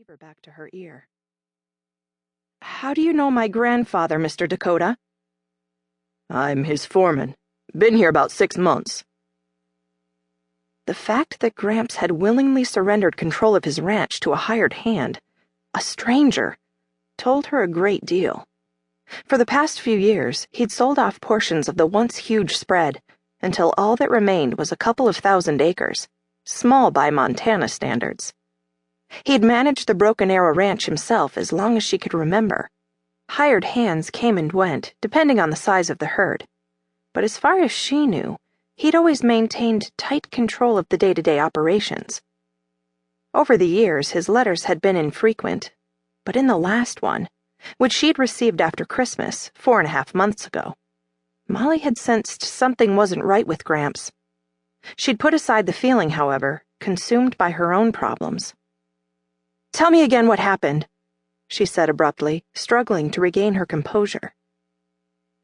receiver back to her ear. "How do you know my grandfather, Mr. Dakota?" "I'm his foreman. Been here about 6 months. The fact that Gramps had willingly surrendered control of his ranch to a hired hand, a stranger, told her a great deal. For the past few years, he'd sold off portions of the once huge spread until all that remained was a couple of thousand acres, small by Montana standards. He'd managed the Broken Arrow Ranch himself as long as she could remember. Hired hands came and went, depending on the size of the herd. But as far as she knew, he'd always maintained tight control of the day-to-day operations. Over the years, his letters had been infrequent, but in the last one, which she'd received after Christmas, 4.5 months ago, Molly had sensed something wasn't right with Gramps. She'd put aside the feeling, however, consumed by her own problems. "Tell me again what happened," she said abruptly, struggling to regain her composure.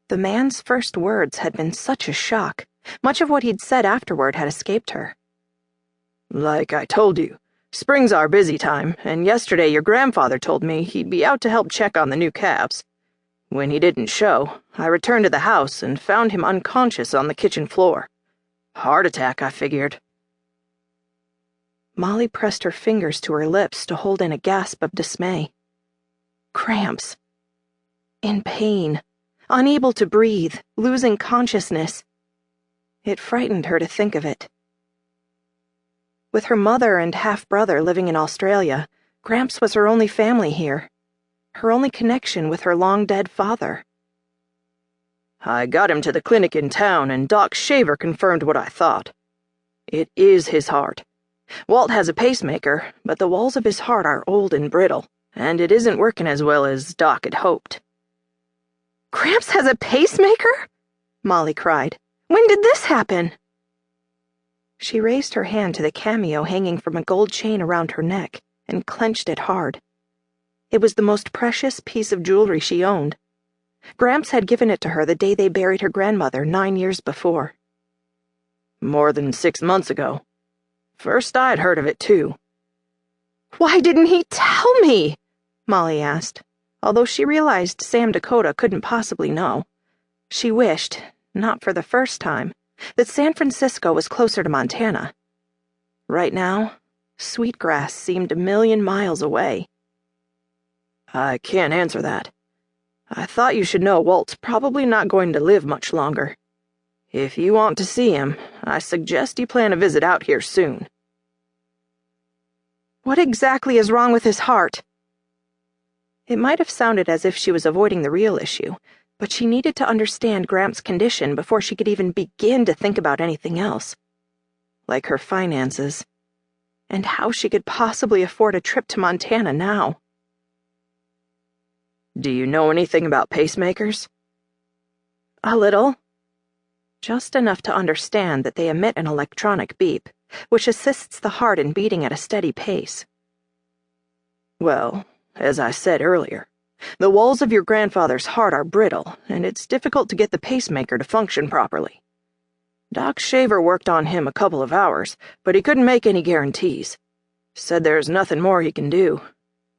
The man's first words had been such a shock. Much of what he'd said afterward had escaped her. "Like I told you, spring's our busy time, and yesterday your grandfather told me he'd be out to help check on the new calves. When he didn't show, I returned to the house and found him unconscious on the kitchen floor. Heart attack, I figured." Molly pressed her fingers to her lips to hold in a gasp of dismay. Cramps. In pain. Unable to breathe. Losing consciousness. It frightened her to think of it. With her mother and half-brother living in Australia, Gramps was her only family here. Her only connection with her long-dead father. "I got him to the clinic in town, and Doc Shaver confirmed what I thought. It is his heart. Walt has a pacemaker, but the walls of his heart are old and brittle, and it isn't working as well as Doc had hoped." "Gramps has a pacemaker?" Molly cried. "When did this happen?" She raised her hand to the cameo hanging from a gold chain around her neck and clenched it hard. It was the most precious piece of jewelry she owned. Gramps had given it to her the day they buried her grandmother 9 years before. "More than 6 months ago. First I'd heard of it, too." "Why didn't he tell me?" Molly asked, although she realized Sam Dakota couldn't possibly know. She wished, not for the first time, that San Francisco was closer to Montana. Right now, Sweetgrass seemed 1,000,000 miles away. "I can't answer that. I thought you should know Walt's probably not going to live much longer. If you want to see him, I suggest you plan a visit out here soon." "What exactly is wrong with his heart?" It might have sounded as if she was avoiding the real issue, but she needed to understand Gramps' condition before she could even begin to think about anything else. Like her finances. And how she could possibly afford a trip to Montana now. "Do you know anything about pacemakers?" "A little. Just enough to understand that they emit an electronic beep, which assists the heart in beating at a steady pace." "Well, as I said earlier, the walls of your grandfather's heart are brittle, and it's difficult to get the pacemaker to function properly. Doc Shaver worked on him a couple of hours, but he couldn't make any guarantees. Said there's nothing more he can do.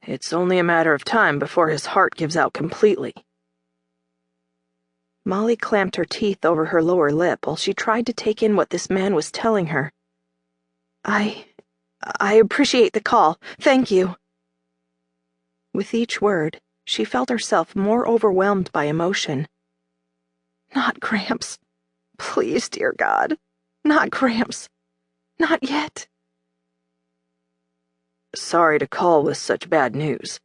It's only a matter of time before his heart gives out completely." Molly clamped her teeth over her lower lip while she tried to take in what this man was telling her. I appreciate the call. Thank you." With each word, she felt herself more overwhelmed by emotion. "Not Gramps. Please, dear God. Not Gramps. Not yet." "Sorry to call with such bad news."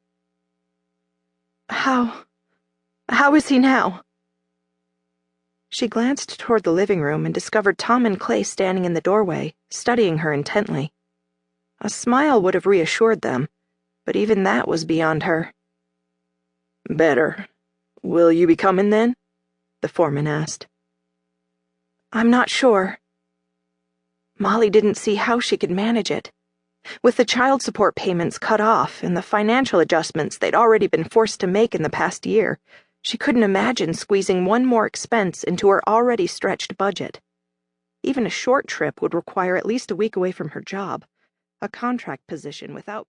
How is he now?" She glanced toward the living room and discovered Tom and Clay standing in the doorway, studying her intently. A smile would have reassured them, but even that was beyond her. "Better. Will you be coming then?" the foreman asked. "I'm not sure." Molly didn't see how she could manage it. With the child support payments cut off and the financial adjustments they'd already been forced to make in the past year, she couldn't imagine squeezing one more expense into her already stretched budget. Even a short trip would require at least a week away from her job, a contract position without